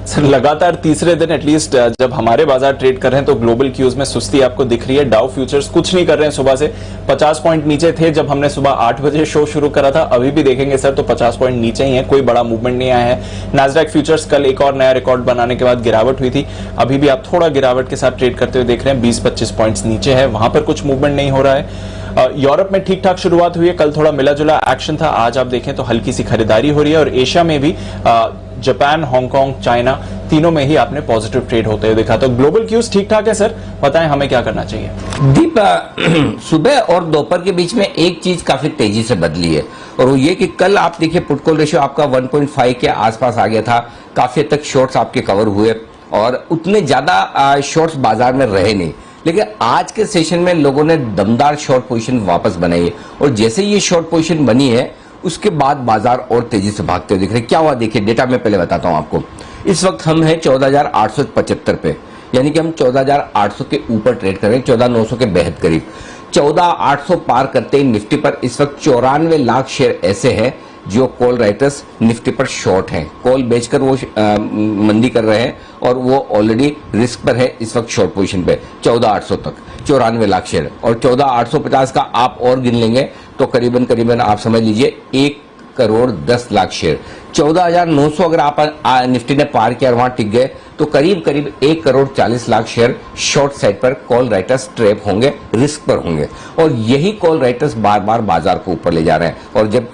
Sir लगातार तीसरे दिन एटलीस्ट जब हमारे बाजार ट्रेड कर रहे हैं तो ग्लोबल क्यूज में सुस्ती आपको दिख रही है। डाउ फ्यूचर्स कुछ नहीं कर रहे हैं, सुबह से 50 पॉइंट नीचे थे जब हमने सुबह 8 बजे शो शुरू करा था। अभी भी देखेंगे सर तो 50 पॉइंट नीचे ही है, कोई बड़ा मूवमेंट नहीं आया है। नास्डैक फ्यूचर्स कल एक और नया रिकॉर्ड बनाने के बाद गिरावट हुई थी, अभी भी आप थोड़ा गिरावट के साथ ट्रेड करते हुए देख रहे हैं, 20-25 पॉइंट्स नीचे है, वहां पर कुछ मूवमेंट नहीं हो रहा है। यूरोप में ठीक ठाक शुरुआत हुई है, कल थोड़ा मिला जुला एक्शन था, आज आप देखें तो हल्की सी खरीदारी हो रही है। और एशिया में भी जापान, हांगकांग, चाइना तीनों में ही आपने पॉजिटिव ट्रेड होते हुए देखा। तो ग्लोबल क्यूज ठीक ठाक है सर, बताएं हमें क्या करना चाहिए। दीप, सुबह और दोपहर के बीच में एक चीज काफी तेजी से बदली है और वो ये कि कल आप देखिए पुट कॉल रेशियो आपका 1.5 के आसपास आ गया था, काफी हद तक शॉर्ट्स आपके कवर हुए और उतने ज्यादा शॉर्ट्स बाजार में रहे नहीं। लेकिन आज के सेशन में लोगों ने दमदार शॉर्ट पोजीशन वापस बनाई है और जैसे ये शॉर्ट पोजीशन बनी है उसके बाद बाजार और तेजी से भागते हुए दिख रहे। क्या हुआ देखिए, डेटा में पहले बताता हूं आपको। इस वक्त हम हैं 14,875 पे, यानी कि हम 14,800 के ऊपर ट्रेड कर रहे हैं, 14,900 के बेहद करीब। 14,800 पार करते ही निफ्टी पर इस वक्त 94 लाख शेयर ऐसे हैं जो कॉल राइटर्स निफ्टी पर शॉर्ट हैं, कॉल बेचकर वो मंदी कर रहे हैं और वो ऑलरेडी रिस्क पर है इस वक्त शॉर्ट पोजीशन पे 14,800 तक, 94 लाख शेयर। और 14,850 का आप और गिन लेंगे तो करीबन करीबन आप समझ लीजिए 1,10,00,000 शेयर। 14,900 अगर आप निफ्टी ने पार किया और वहां टिक गए तो करीब करीब 1,40,00,000 शेयर शॉर्ट साइड पर कॉल राइटर्स ट्रैप होंगे, रिस्क पर होंगे और यही कॉल राइटर्स बार बार बाजार को ऊपर ले जा रहे हैं। और जब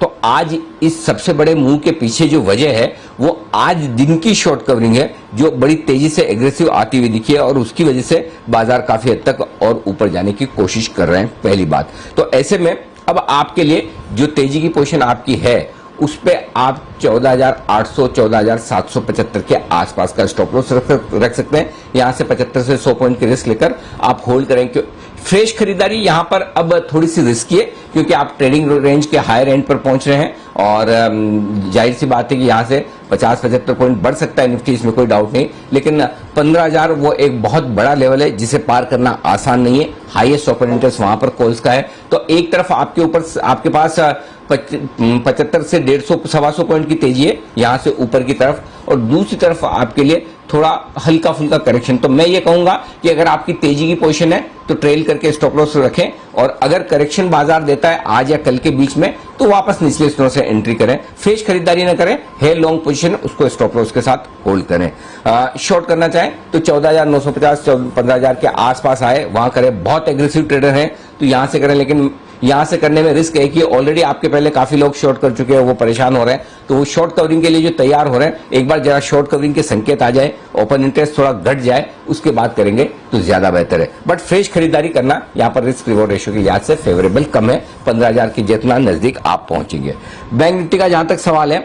तो आज इस सबसे बड़े मूव के पीछे जो वजह है वो आज दिन की शॉर्ट कवरिंग है जो बड़ी तेजी से एग्रेसिव आती हुई दिखी है और उसकी वजह से बाजार काफी हद तक और ऊपर जाने की कोशिश कर रहे हैं, पहली बात। तो ऐसे में अब आपके लिए जो तेजी की पोजीशन आपकी है उस पे आप 14,800 14,775 के आसपास का स्टॉप लॉस रख सकते हैं। यहां से 75 से 100 पॉइंट की रिस्क लेकर आप होल्ड करेंगे। फ्रेश खरीदारी यहां पर अब थोड़ी सी रिस्की है क्योंकि आप ट्रेडिंग रेंज के हायर एंड पर पहुंच रहे हैं और जाहिर सी बात है कि यहां से 50-75 पॉइंट बढ़ सकता है निफ्टी, इसमें कोई डाउट नहीं। लेकिन 15,000 वो एक बहुत बड़ा लेवल है जिसे पार करना आसान नहीं है, हाईएस्ट ओपन इंटरेस्ट वहां पर कॉल्स का है। तो एक तरफ आपके ऊपर आपके पास 75 से 150-125 पॉइंट की तेजी है यहां से ऊपर की तरफ और दूसरी तरफ आपके लिए थोड़ा हल्का फुल्का करेक्शन। तो मैं ये कहूंगा कि अगर आपकी तेजी की पोजीशन है तो ट्रेल करके स्टॉप लॉस रखें और अगर करेक्शन बाजार देता है आज या कल के बीच में तो वापस निचले स्तरों से एंट्री करें, फ्रेश खरीदारी ना करें, है लॉन्ग पोजीशन उसको स्टॉप लॉस के साथ होल्ड करें। शॉर्ट करना चाहें तो 14,950 15,000 के आसपास आए वहां करें। बहुत एग्रेसिव ट्रेडर हैं तो यहां से करें, लेकिन यहां से करने में रिस्क है कि ऑलरेडी आपके पहले काफी लोग शॉर्ट कर चुके हैं, वो परेशान हो रहे हैं। तो वो शॉर्ट कवरिंग के लिए जो तैयार हो रहे हैं, एक बार जरा शॉर्ट कवरिंग के संकेत आ जाए, ओपन इंटरेस्ट थोड़ा घट जाए, उसके बाद करेंगे तो ज्यादा बेहतर है। बट फ्रेश खरीदारी करना यहाँ पर रिस्क रिवॉर्ड रेशियो की याद से फेवरेबल कम है, 15,000 की जितना नजदीक आप पहुंचेंगे। बैंक निफ्टी का जहां तक सवाल है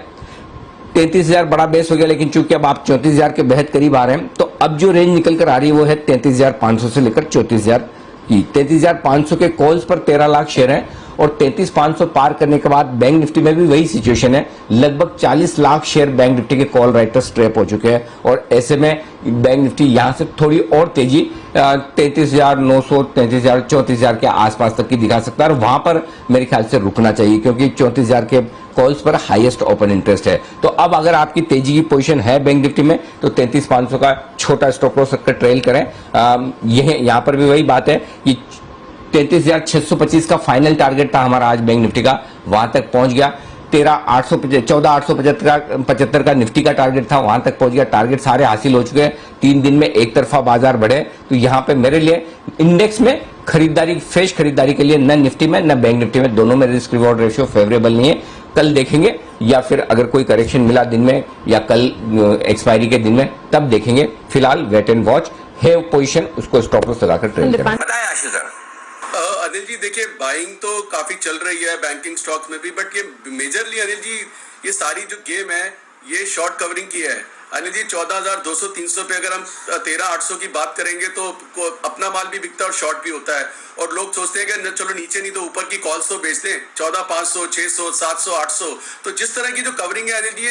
33,000 बड़ा बेस हो गया, लेकिन चूंकि अब आप 34,000 के बेहद करीब आ रहे हैं तो अब जो रेंज निकल कर आ रही है वो है 33,500 से लेकर 34,000 की। 33,500 के कॉल्स पर 13 लाख शेयर हैं और 33,500 पार करने के बाद बैंक निफ्टी में भी वही सिचुएशन है, लगभग 40 लाख शेयर बैंक निफ्टी के कॉल राइटर्स ट्रैप हो चुके हैं और ऐसे में बैंक निफ्टी यहां से थोड़ी और तेजी 33,900 33,000 34,000 के आसपास तक की दिखा सकता है और वहां पर मेरे ख्याल से रुकना चाहिए क्योंकि 34,000 के कॉल्स पर हाईएस्ट ओपन इंटरेस्ट है। तो अब अगर आपकी तेजी की पोजीशन है बैंक निफ्टी में तो 33,500 का छोटा स्टॉप लॉस रखकर ट्रेल करें। यहां पर भी वही बात है कि 33,625 का फाइनल टारगेट था हमारा आज बैंक निफ्टी का, वहां तक पहुंच गया। 14,875 का निफ्टी का टारगेट था, वहां तक पहुंच गया। टारगेट सारे हासिल हो चुके हैं, 3 दिन में एक तरफा बाजार बढ़े। तो यहां पे मेरे लिए इंडेक्स में खरीदारी, फ्रेश खरीदारी के लिए न निफ्टी में न बैंक निफ्टी में, दोनों में रिस्क रिवॉर्ड रेशियो फेवरेबल नहीं है। कल देखेंगे या फिर अगर कोई करेक्शन मिला दिन में या कल एक्सपायरी के दिन में तब देखेंगे। फिलहाल वेट एंड वॉच है पोजीशन, उसको स्टॉप लॉस लगाकर ट्रेड करें। अनिल जी देखिए, बाइंग तो काफी चल रही है बैंकिंग स्टॉक्स में भी, बट ये मेजरली अनिल जी ये सारी जो गेम है ये शॉर्ट कवरिंग की है। अनिल जी 14,200-300 पे अगर हम 13,800 की बात करेंगे तो अपना माल भी बिकता है और शॉर्ट भी होता है और लोग सोचते हैं कि चलो नीचे नहीं तो ऊपर की कॉल्स तो बेचते हैं 14,500 600 700 800। तो जिस तरह की जो कवरिंग है अनिल जी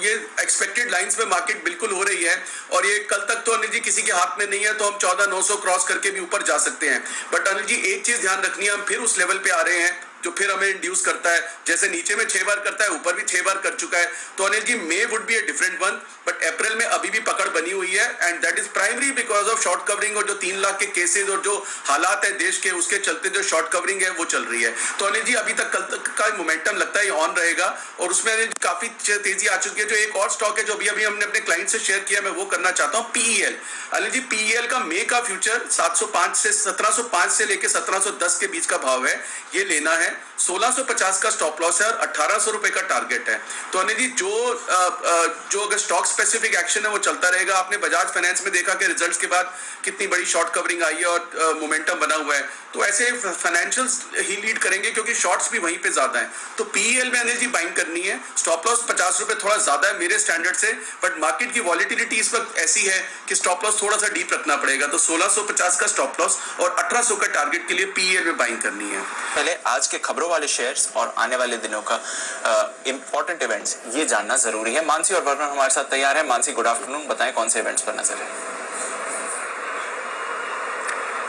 ये एक्सपेक्टेड लाइंस में मार्केट बिल्कुल हो रही है और ये कल तक तो अनिल जी किसी के हाथ में नहीं है, तो हम 14,900 क्रॉस करके भी ऊपर जा सकते हैं। बट अनिल जी एक चीज ध्यान रखनी है, हम फिर उस लेवल पे आ रहे हैं जो फिर हमें इंड्यूस करता है, जैसे नीचे में 6 बार करता है ऊपर भी 6 बार कर चुका है। तो Anil ji may would be a different one, but April में में अभी भी पकड़ बनी हुई है and that is primary because of short covering और जो 3 लाख के केसेस और जो हालात है देश के उसके चलते जो शॉर्ट कवरिंग है वो चल रही है। तो अनिल जी अभी तक कल तक का मोमेंटम लगता है ऑन रहेगा और उसमें अनिल जी काफी तेजी आ चुकी है। जो एक और स्टॉक है जो अभी हमने अपने क्लाइंट से शेयर किया मैं वो करना चाहता हूँ, पीईएल। अनिल जी पीईएल का मे का फ्यूचर 1705 से लेके 1710 के बीच का भाव है, ये लेना है। 1650 का स्टॉप लॉस है और 1800 रुपए का टारगेट है। तो अनिल जी जो अगर स्टॉक स्पेसिफिक एक्शन है वो चलता रहेगा। आपने बजाज फाइनेंस में देखा कि रिजल्ट्स के बाद कितनी बड़ी शॉर्ट कवरिंग आई है और मोमेंटम बना हुआ है। तो ऐसे फाइनेंशियल्स ही लीड करेंगे क्योंकि शॉर्ट्स भी वहीं पे ज्यादा है। तो पीईएल में अनिल जी बाइंग करनी है। स्टॉप लॉस 50 रुपए थोड़ा ज्यादा है मेरे स्टैंडर्ड से, बट मार्केट की वॉलिटिलिटी इस वक्त ऐसी है कि स्टॉप लॉस थोड़ा सा डीप रखना पड़ेगा। तो 1650 का स्टॉप लॉस और 1800 का टारगेट के लिए पीईएल में बाइंग करनी है। पहले आज के खबरों वाले शेयर्स और आने वाले दिनों का इंपॉर्टेंट इवेंट्स ये जानना जरूरी है। मानसी और वर्णन हमारे साथ तैयार है। मानसी गुड आफ्टरनून, बताएं कौन से इवेंट्स पर नजर है।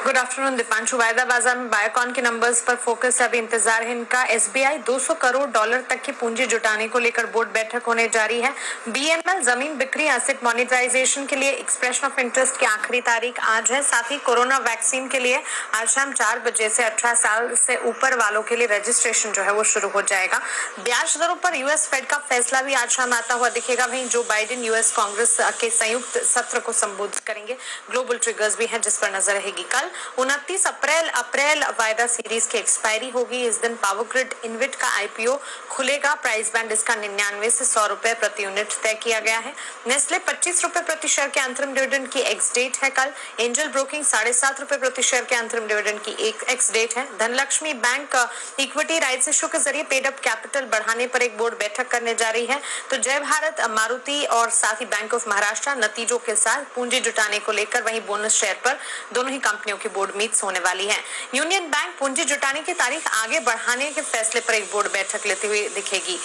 Good afternoon Deepanshu. वायदा बाजार में बायोकॉन के नंबर्स पर फोकस है, अभी इंतजार है इनका। एसबीआई 200 करोड़ डॉलर तक की पूंजी जुटाने को लेकर बोर्ड बैठक होने जा रही है। बीएमएल जमीन बिक्री एसेट मॉनिटाइजेशन के लिए एक्सप्रेशन ऑफ इंटरेस्ट की आखिरी तारीख आज है। साथ ही कोरोना वैक्सीन के लिए आज शाम 4 बजे से 18 साल से ऊपर वालों के लिए रजिस्ट्रेशन जो है वो शुरू हो जाएगा। ब्याज दरों पर यूएस फेड का फैसला भी आज शाम आता हुआ दिखेगा। वहीं जो बाइडेन यूएस कांग्रेस के संयुक्त सत्र को संबोधित करेंगे। ग्लोबल ट्रिगर्स भी है जिस पर नजर रहेगी। कल 29 अप्रैल वायदा सीरीज की एक्सपायरी होगी। इस दिन पावर ग्रिड इन्विट का आईपीओ खुलेगा। प्राइस बैंड इसका 99 से 100 रुपए प्रति यूनिट तय किया गया है। नेस्ले 25 रुपए प्रति शेयर के अंतरिम डिविडेंड की एक्स डेट है कल। एंजल ब्रोकिंग 7.5 रुपए प्रति शेयर के अंतरिम डिविडेंड की एक एक्स डेट है। Dhanlaxmi bank equity rights issue के जरिए पेड अप कैपिटल बढ़ाने पर एक बोर्ड बैठक करने जा रही है। तो जय भारत, मारुति और साथ ही बैंक ऑफ महाराष्ट्र नतीजों के साथ पूंजी जुटाने को लेकर, वहीं बोनस शेयर पर दोनों ही कंपनियों की बोर्ड मीट्स होने वाली है। यूनियन बैंक पूंजी जुटाने की तारीख आगे बढ़ाने के फैसले पर एक बोर्ड बैठक लेती हुई दिखेगी।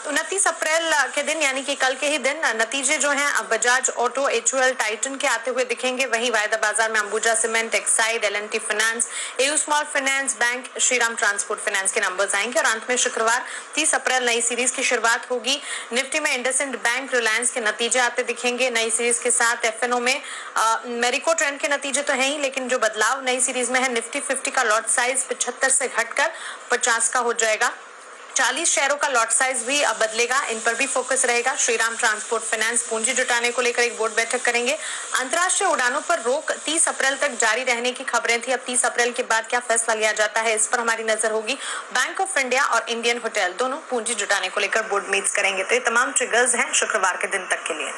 29 अप्रैल के दिन यानी कि कल के ही दिन नतीजे जो हैं बजाज ऑटो, एचयूएल, टाइटन के आते हुए दिखेंगे। वहीं वायदा बाजार में Ambuja cement, Exide, L&T finance, AU small finance bank, Shriram transport finance के नंबर्स आएंगे। और अंत में शुक्रवार 30 अप्रैल नई सीरीज की शुरुआत होगी। निफ्टी में इंडसइंड बैंक, रिलायंस के नतीजे आते दिखेंगे नई सीरीज के साथ। एफएनओ में मेरिको ट्रेंड के नतीजे तो हैं ही, लेकिन जो बदलाव नई सीरीज में है, निफ्टी 50 का लॉट साइज 75 से घटकर 50 का हो जाएगा। 40 शेयरों का लॉट साइज भी अब बदलेगा, इन पर भी फोकस रहेगा। श्रीराम ट्रांसपोर्ट फाइनेंस पूंजी जुटाने को लेकर एक बोर्ड बैठक करेंगे। अंतर्राष्ट्रीय उड़ानों पर रोक 30 अप्रैल तक जारी रहने की खबरें थी। अब 30 अप्रैल के बाद क्या फैसला लिया जाता है इस पर हमारी नजर होगी। बैंक ऑफ इंडिया और इंडियन होटल दोनों पूंजी जुटाने को लेकर बोर्ड मीट्स करेंगे। तो ये तमाम ट्रिगर्स हैं शुक्रवार के दिन तक के लिए।